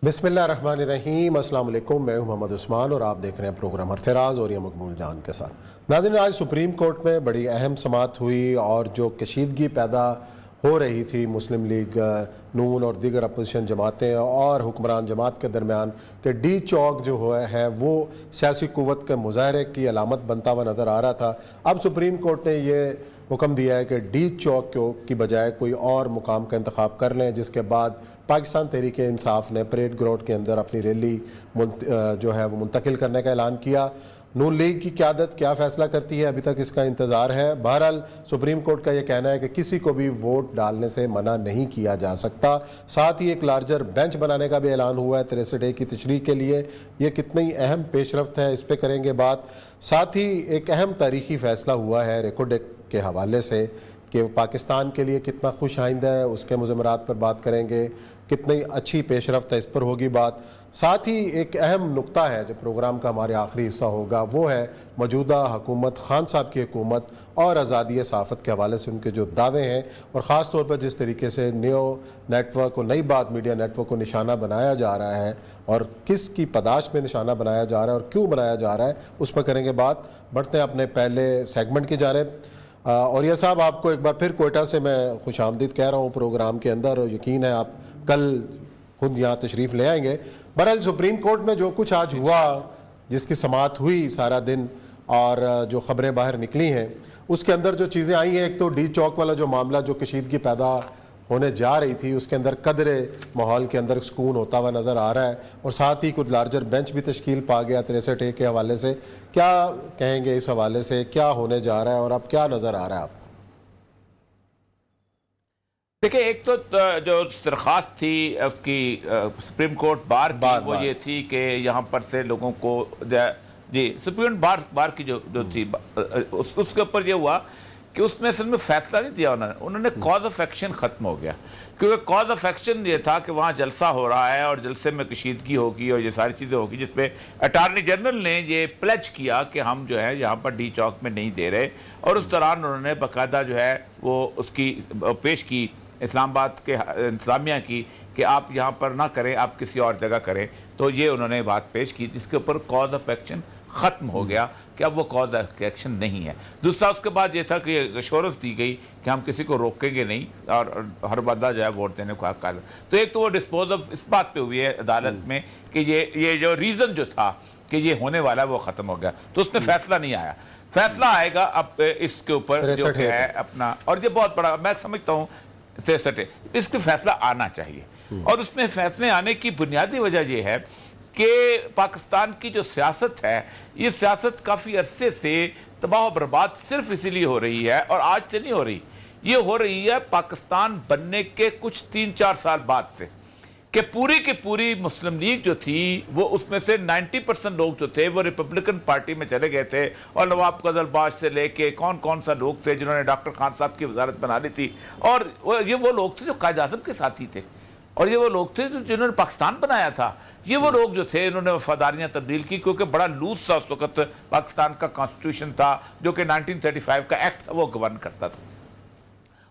बिस्मिल्लाहिर्रहमानिर्रहीम, अस्सलाम वालेकुम। मैं हूं मोहम्मद उस्मान और आप देख रहे हैं प्रोग्राम हरफराज और ये मकबूल जान के साथ। नाज़रीन, आज सुप्रीम कोर्ट में बड़ी अहम समाअत हुई और जो कशीदगी पैदा हो रही थी मुस्लिम लीग नून और दीगर अपोजिशन जमातें और हुक्मरान जमात के दरमियान कि डी चौक जो है वो सियासी कुव्वत के मुजाहरे की अलामत बनता हुआ नज़र आ रहा था। अब सुप्रीम कोर्ट ने ये हुक्म दिया है कि डी चौक की बजाय कोई और मुकाम का इंतखाब कर लें, जिसके बाद पाकिस्तान तहरीक इंसाफ ने परेड ग्राउंड के अंदर अपनी रैली जो है वो मुंतकिल करने का ऐलान किया। नून लीग की क़यादत क्या फ़ैसला करती है, अभी तक इसका इंतज़ार है। बहरहाल सुप्रीम कोर्ट का ये कहना है कि किसी को भी वोट डालने से मना नहीं किया जा सकता। साथ ही एक लार्जर बेंच बनाने का भी ऐलान हुआ है 63A की तशरीह के लिए। ये कितनी अहम पेशरफ्त है, इस पर करेंगे बात। साथ ही एक अहम तारीखी फ़ैसला हुआ है रेकोडेक के हवाले से कि पाकिस्तान के लिए कितना खुश आइंदा है, उसके मुज़मरात पर बात करेंगे। कितनी अच्छी पेशरफ्त है, इस पर होगी बात। साथ ही एक अहम नुक्ता है जो प्रोग्राम का हमारे आखिरी हिस्सा होगा, वो है मौजूदा हुकूमत, खान साहब की हुकूमत और आज़ादी सहाफ़त के हवाले से उनके जो दावे हैं और ख़ास तौर पर जिस तरीके से न्यू नेटवर्क और नई बात मीडिया नेटवर्क को निशाना बनाया जा रहा है और किस की पदाश में निशाना बनाया जा रहा है और क्यों बनाया जा रहा है, उस पर करेंगे बात। बढ़ते हैं अपने पहले सेगमेंट की जानिब। और यह साहब, आपको एक बार फिर कोयटा से मैं खुशामदीद कह रहा हूँ प्रोग्राम के अंदर, और यकीन है आप कल खुद यहाँ तशरीफ़ ले आएंगे। बहरहाल सुप्रीम कोर्ट में जो कुछ आज हुआ, जिसकी समाअत हुई सारा दिन और जो ख़बरें बाहर निकली हैं, उसके अंदर जो चीज़ें आई हैं, एक तो डी चौक वाला जो मामला जो कशीदगी पैदा होने जा रही थी, उसके अंदर कदरे माहौल के अंदर सुकून होता हुआ नज़र आ रहा है। और साथ ही कुछ लार्जर बेंच भी तश्कील पा गया 63A के हवाले से। क्या कहेंगे इस हवाले से, क्या होने जा रहा है और अब क्या नज़र आ रहा है आपको? देखिए, एक तो जो दरख्वास्त थी उसकी सुप्रीम कोर्ट बार की, वो ये थी कि यहाँ पर से लोगों को जी सुप्रीम बार की जो थी उसके ऊपर ये हुआ कि उसमें असल में फैसला नहीं दिया उन्होंने कॉज ऑफ एक्शन ख़त्म हो गया। क्योंकि कॉज ऑफ एक्शन ये था कि वहाँ जलसा हो रहा है और जलसे में कशीदगी होगी और ये सारी चीज़ें होगी, जिसपे अटार्नी जनरल ने ये प्लेज किया कि हम जो है यहाँ पर डी चौक में नहीं दे रहे। और उस दौरान उन्होंने बाकायदा जो है वो उसकी पेश की इस्लामाबाद के इंतज़ामिया की कि आप यहाँ पर ना करें, आप किसी और जगह करें। तो ये उन्होंने बात पेश की जिसके ऊपर कॉज ऑफ एक्शन ख़त्म हो गया कि अब वो कॉज ऑफ एक्शन नहीं है। दूसरा उसके बाद ये था कि एश्योरेंस दी गई कि हम किसी को रोकेंगे नहीं और हर बंदा जो है वोट देने को हक है। तो एक तो वो डिस्पोज ऑफ इस बात पे हुई है अदालत में कि ये जो रीज़न जो था कि ये होने वाला है वो ख़त्म हो गया। तो उसमें फैसला नहीं आया। फैसला आएगा अब इसके ऊपर जो है अपना, और ये बहुत बड़ा मैं समझता हूँ 63 इसके फैसला आना चाहिए। और उसमें फैसले आने की बुनियादी वजह यह है कि पाकिस्तान की जो सियासत है, ये सियासत काफ़ी अरसे से तबाह बर्बाद सिर्फ इसीलिए हो रही है, और आज से नहीं हो रही, ये हो रही है पाकिस्तान बनने के कुछ 3-4 साल बाद से, कि पूरी की पूरी मुस्लिम लीग जो थी वो उसमें से 90% लोग जो थे वो रिपब्लिकन पार्टी में चले गए थे। और नवाब कजलबाज से लेके कौन कौन सा लोग थे जिन्होंने डॉक्टर खान साहब की वजारत बना ली थी, और ये वो लोग थे जो कायद आज़म के साथी थे, और ये वो लोग थे जिन्होंने पाकिस्तान बनाया था। ये वो लोग जो थे इन्होंने वफादारियाँ तब्दील की, क्योंकि बड़ा लूज सा उस वक्त पाकिस्तान का कॉन्स्टिट्यूशन था जो कि 1935 का एक्ट था, वो गवर्न करता था।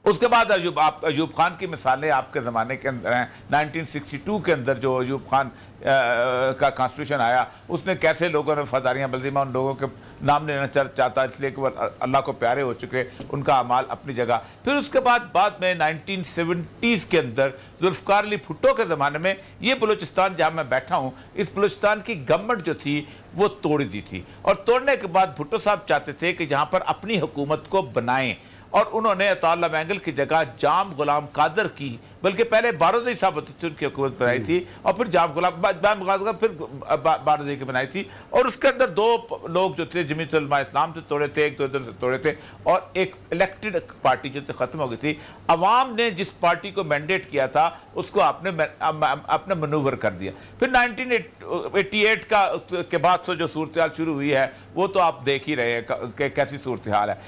उसके बाद अयूब खान की मिसालें आपके ज़माने के अंदर हैं। 1962 के अंदर जो अयूब खान का कॉन्स्टिट्यूशन आया, उसने कैसे लोगों ने वफादारियाँ बदली। मैं उन लोगों के नाम लेना चाहता इसलिए कि वो अल्लाह को प्यारे हो चुके, उनका अमाल अपनी जगह। फिर उसके बाद में 1970s के अंदर जुल्फ़िकार अली भुट्टो के ज़माने में ये बलूचिस्तान जहाँ मैं बैठा हूँ, इस बलूचिस्तान की गवर्नमेंट जो थी वो तोड़ दी थी। और तोड़ने के बाद भुट्टो साहब चाहते थे कि जहाँ पर अपनी हुकूमत को बनाएं, और उन्होंने अताउल्लाह मैंगल की जगह जाम गुलाम कादर की, बल्कि पहले बारोज़ई साहब होती थी, उनकी हुकूमत बनाई थी, और फिर जाम गुलाम फिर बारोज़ई की बनाई थी। और उसके अंदर दो लोग जो थे जमीयतुल उलमा इस्लाम से तोड़े थे, एक तो इधर से तोड़े थे, और एक इलेक्टेड पार्टी जो ख़त्म हो गई थी। अवाम ने जिस पार्टी को मैंडेट किया था उसको आपने मनूवर कर दिया। फिर 1988 के बाद से जो सूरत हाल शुरू हुई है वो तो आप देख ही रहे हैं कि कैसी सूरत हाल है।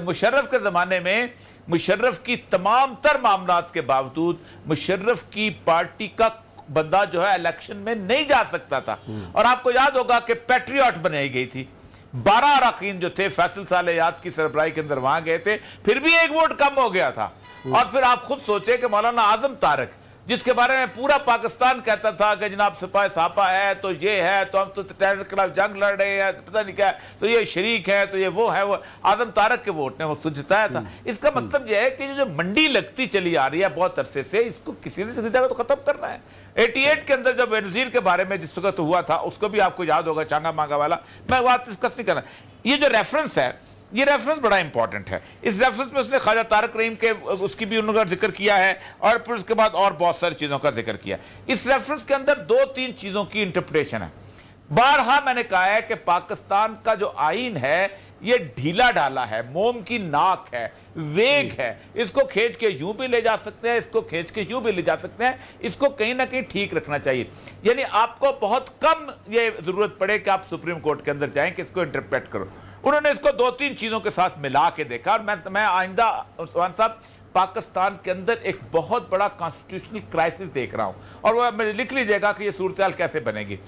मुशर्रफ के ज़माने में मुशर्रफ की तमाम तर मामलात के बावजूद मुशर्रफ की पार्टी का बंदा जो है इलेक्शन में नहीं जा सकता था। और आपको याद होगा कि पैट्रियट बनाई गई थी, 12 अरकान जो थे फैसल सालेयात की सरबराही के अंदर वहां गए थे, फिर भी एक वोट कम हो गया था। और फिर आप खुद सोचे कि मौलाना आजम तारक जिसके बारे में पूरा पाकिस्तान कहता था कि जनाब सिपाही सापा है तो ये है, तो हम तो टेरर के खिलाफ जंग लड़ रहे हैं, पता नहीं क्या है, तो ये शरीक है, तो ये वो है, वो आजम तारक के वोट ने वो जिताया था। इसका मतलब यह है कि जो मंडी लगती चली आ रही है बहुत अरसे से, इसको किसी ने किसी जगह तो खत्म करना है। 88 के अंदर जब बेनजीर के बारे में जिस वक्त हुआ था, उसको भी आपको याद होगा, चांगा मांगा वाला, मैं बात डिस्कस नहीं करना। ये जो रेफरेंस है, ये रेफरेंस बड़ा इंपॉर्टेंट है। इस रेफरेंस में उसने ख्वाजा तारक रहीम के उसकी भी उन्होंने जिक्र किया है, और फिर उसके बाद और बहुत सारी चीज़ों का जिक्र किया। इस रेफरेंस के अंदर 2-3 चीज़ों की इंटरप्रिटेशन है। बारहा मैंने कहा है कि पाकिस्तान का जो आइन है ये ढीला ढाला है, मोम की नाक है, वेग है, इसको खींच के यूं भी ले जा सकते हैं, इसको खींच के यूं भी ले जा सकते हैं, इसको कहीं ना कहीं ठीक रखना चाहिए। यानी आपको बहुत कम ये जरूरत पड़े कि आप सुप्रीम कोर्ट के अंदर जाएं कि इसको इंटरप्रेट करो। उन्होंने इसको 2-3 चीजों के साथ मिला के देखा, और मैं आइंदा उस्मान साहब पाकिस्तान के अंदर एक बहुत बड़ा कॉन्स्टिट्यूशनल क्राइसिस देख रहा हूं, और वह लिख लीजिएगा कि ये सूरत हाल कैसे बनेगी।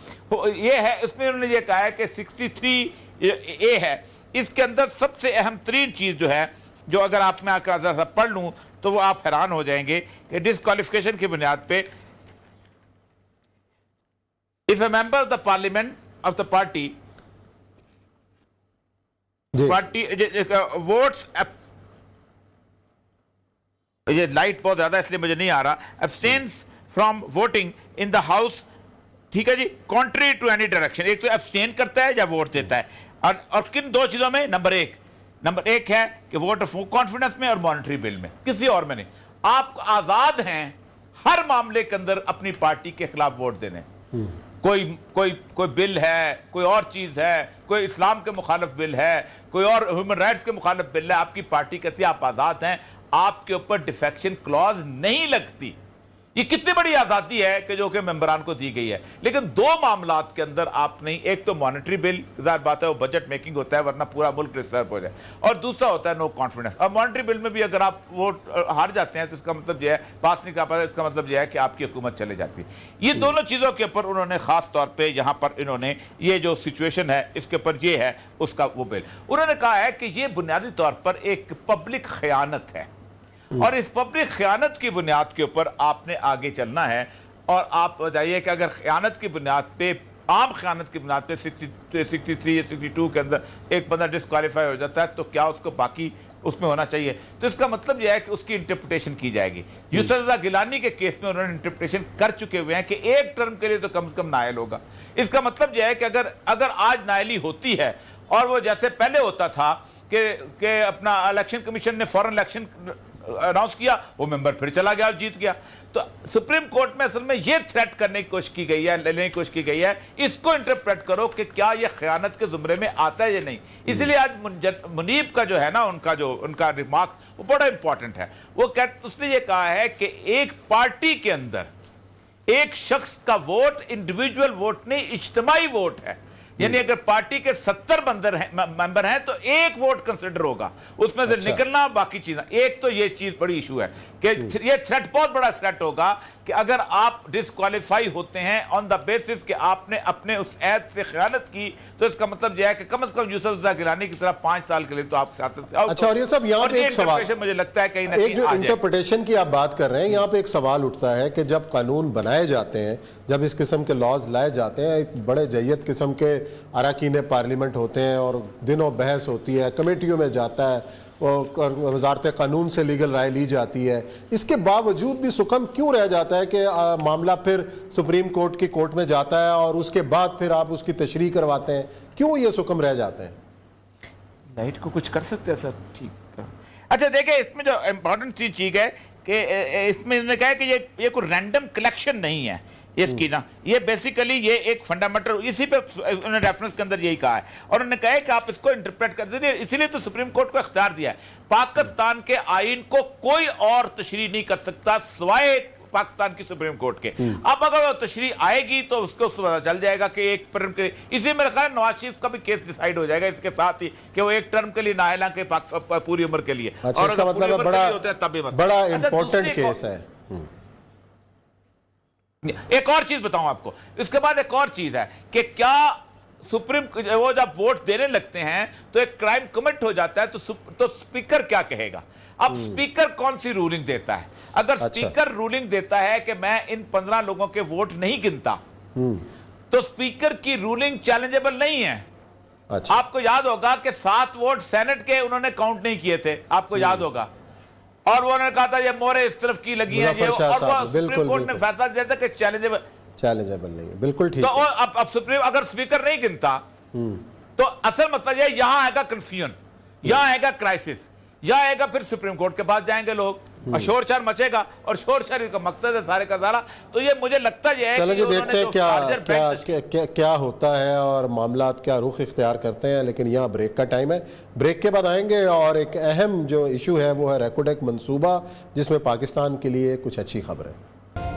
ये है, इसमें उन्होंने ये कहा है कि 63A है, इसके अंदर सबसे अहम 3 चीज जो है, जो अगर आप मैं जरा सा पढ़ लूं तो वो आप हैरान हो जाएंगे कि डिस्क्वालिफिकेशन की बुनियाद पे, if A member of the parliament of the party votes, ये लाइट बहुत ज्यादा इसलिए मुझे नहीं आ रहा, abstains from voting in the house, ठीक है जी, कॉन्ट्री टू एनी डायरेक्शन। एक तो एब्सटेन करता है या वोट देता है, और किन 2 चीजों में? नंबर एक है कि वोट ऑफ कॉन्फिडेंस में और मॉनेटरी बिल में, किसी और में नहीं। आप आजाद हैं हर मामले के अंदर अपनी पार्टी के खिलाफ वोट देने। कोई बिल है, कोई और चीज है, कोई इस्लाम के मुखालिफ बिल है, कोई और ह्यूमन राइट्स के मुखालिफ बिल है, आपकी पार्टी कहती है आप आजाद हैं, आपके ऊपर डिफेक्शन क्लॉज नहीं लगती। ये कितनी बड़ी आजादी है कि जो कि मेंबरान को दी गई है। लेकिन 2 मामलात के अंदर आप नहीं, एक तो मॉनेटरी बिल, जाहिर बात है वो बजट मेकिंग होता है वरना पूरा मुल्क डिस्टर्ब हो जाए, और दूसरा होता है नो कॉन्फिडेंस। और मॉनेटरी बिल में भी अगर आप वोट हार जाते हैं तो इसका मतलब यह है, पास नहीं कर पाते, इसका मतलब यह है कि आपकी हुकूमत चले जाती है। ये दोनों चीज़ों के ऊपर उन्होंने खास तौर पर यहाँ पर इन्होंने ये जो सिचुएशन है इसके ऊपर ये है उसका वो बिल, उन्होंने कहा है कि ये बुनियादी तौर पर एक पब्लिक खयानत है, और इस पब्लिक खयानत की बुनियाद के ऊपर आपने आगे चलना है। और आप बताइए कि अगर खयानत की बुनियाद पे, आम खयानत की बुनियाद पे 63 या 62 के अंदर एक बंदा डिस्क्वालीफाई हो जाता है, तो क्या उसको बाकी उसमें होना चाहिए? तो इसका मतलब यह है कि उसकी इंटरप्रिटेशन की जाएगी। यूसुफ रज़ा गिलानी के केस में उन्होंने इंटरप्रिटेशन कर चुके हुए हैं कि 1 टर्म के लिए तो कम से कम नायल होगा। इसका मतलब यह है कि अगर आज नायली होती है, और वो जैसे पहले होता था कि अपना इलेक्शन कमीशन ने फॉरेन इलेक्शन अनाउंस किया, वो मेंबर फिर चला गया और जीत गया, तो सुप्रीम कोर्ट में असल में ये थ्रेट करने की कोशिश की गई है, लेने की कोशिश की गई है, इसको इंटरप्रेट करो कि क्या ये खयानत के जुमरे में आता है या नहीं। इसलिए आज मुनीब का जो है ना, उनका रिमार्क वो बड़ा इंपॉर्टेंट है। वो उसने ये कहा है कि एक पार्टी के अंदर एक शख्स का वोट इंडिविजुअल वोट नहीं, इज्तिमाई वोट है। यानी अगर पार्टी के 70 मेंबर हैं तो 1 वोट कंसिडर होगा, उसमें से निकलना बाकी चीजें। एक तो ये चीज बड़ी इशू है कि ये थ्रेट बहुत बड़ा थ्रेट होगा कि अगर आप डिस्क्वालीफाई होते हैं ऑन द बेसिस कि आपने अपने उस ऐद से खयानत की, तो इसका मतलब यह है कि कम से कम यूसुफ रज़ा गिलानी की तरह 5 साल के लिए तो आप सियासत से आउट। अच्छा, और ये सब यहाँ पे एक सवाल, मुझे लगता है कहीं ना एक जो इंटरप्रिटेशन की आप बात कर रहे हैं, यहाँ पे एक सवाल उठता है कि जब कानून बनाए जाते हैं, जब इस किस्म के लॉज लाए जाते हैं, एक बड़े जय्यत किस्म के अरकान पार्लियामेंट होते हैं और दिनों बहस होती है, कमेटियों में जाता है और वजारत कानून से लीगल राय ली जाती है, इसके बावजूद भी सुकम क्यों रह जाता है कि मामला फिर सुप्रीम कोर्ट की कोर्ट में जाता है और उसके बाद फिर आप उसकी तशरीह करवाते हैं? क्यों ये सुकम रह जाते हैं? लाइट को कुछ कर सकते हैं सर, ठीक। अच्छा देखिए, इसमें जो इम्पोर्टेंट चीज है कि इसमें उन्होंने कहा कि ये कोई रैंडम कलेक्शन नहीं है इसकी ना, ये बेसिकली ये एक फंडामेंटल, इसी पे उन्होंने रेफरेंस के अंदर यही कहा है, और उन्होंने कहा है कि आप इसको इंटरप्रेट कर दीजिए। इसीलिए तो सुप्रीम कोर्ट को इख्तियार दिया है, पाकिस्तान के आइन को कोई और तशरीह नहीं कर सकता सिवाय पाकिस्तान की सुप्रीम कोर्ट के। अब अगर वो तशरीह आएगी तो उसको पता चल जाएगा कि 1 टर्म के लिए, इसी मेरे ख्याल नवाज शरीफ का भी केस डिसाइड हो जाएगा इसके साथ ही कि वो 1 टर्म के लिए ना हालांकि पूरी उम्र के लिए। अच्छा, और इसका मतलब बड़ा इंपॉर्टेंट केस है। एक और चीज बताऊं आपको, इसके बाद एक और चीज है कि क्या सुप्रीम वो जब वोट देने लगते हैं तो एक क्राइम कमिट हो जाता है, तो स्पीकर क्या कहेगा? अब स्पीकर कौन सी रूलिंग देता है? अगर स्पीकर रूलिंग देता है कि मैं इन 15 लोगों के वोट नहीं गिनता, तो स्पीकर की रूलिंग चैलेंजेबल नहीं है। अच्छा। आपको याद होगा कि 7 वोट सेनेट के उन्होंने काउंट नहीं किए थे, आपको याद होगा, और वो उन्होंने कहा था ये मोहरें इस तरफ की लगी हैं, मुजफ्फर शाह और वो साहब, बिल्कुल, सुप्रीम कोर्ट ने बिल्कुल। फैसला दिया था कि चैलेंजेबल नहीं है, बिल्कुल ठीक तो है। अब सुप्रीम अगर स्पीकर नहीं गिनता तो असल मतलब ये यहां आएगा कंफ्यूजन, यहां आएगा क्राइसिस, यहां आएगा, फिर सुप्रीम कोर्ट के पास जाएंगे लोग और शोर शोर मचेगा, और शोर शोर का मकसद है सारे का सारा। तो ये मुझे लगता है चलो जी, उन्होंने देखते हैं जो क्या larger क्या bench- क्या क्या क्या होता है और मामलात क्या रुख इख्तियार करते हैं। लेकिन यहाँ ब्रेक का टाइम है, ब्रेक के बाद आएंगे और एक अहम जो इशू है वो है रेकोडेक मंसूबा, जिसमें पाकिस्तान के लिए कुछ अच्छी खबर है।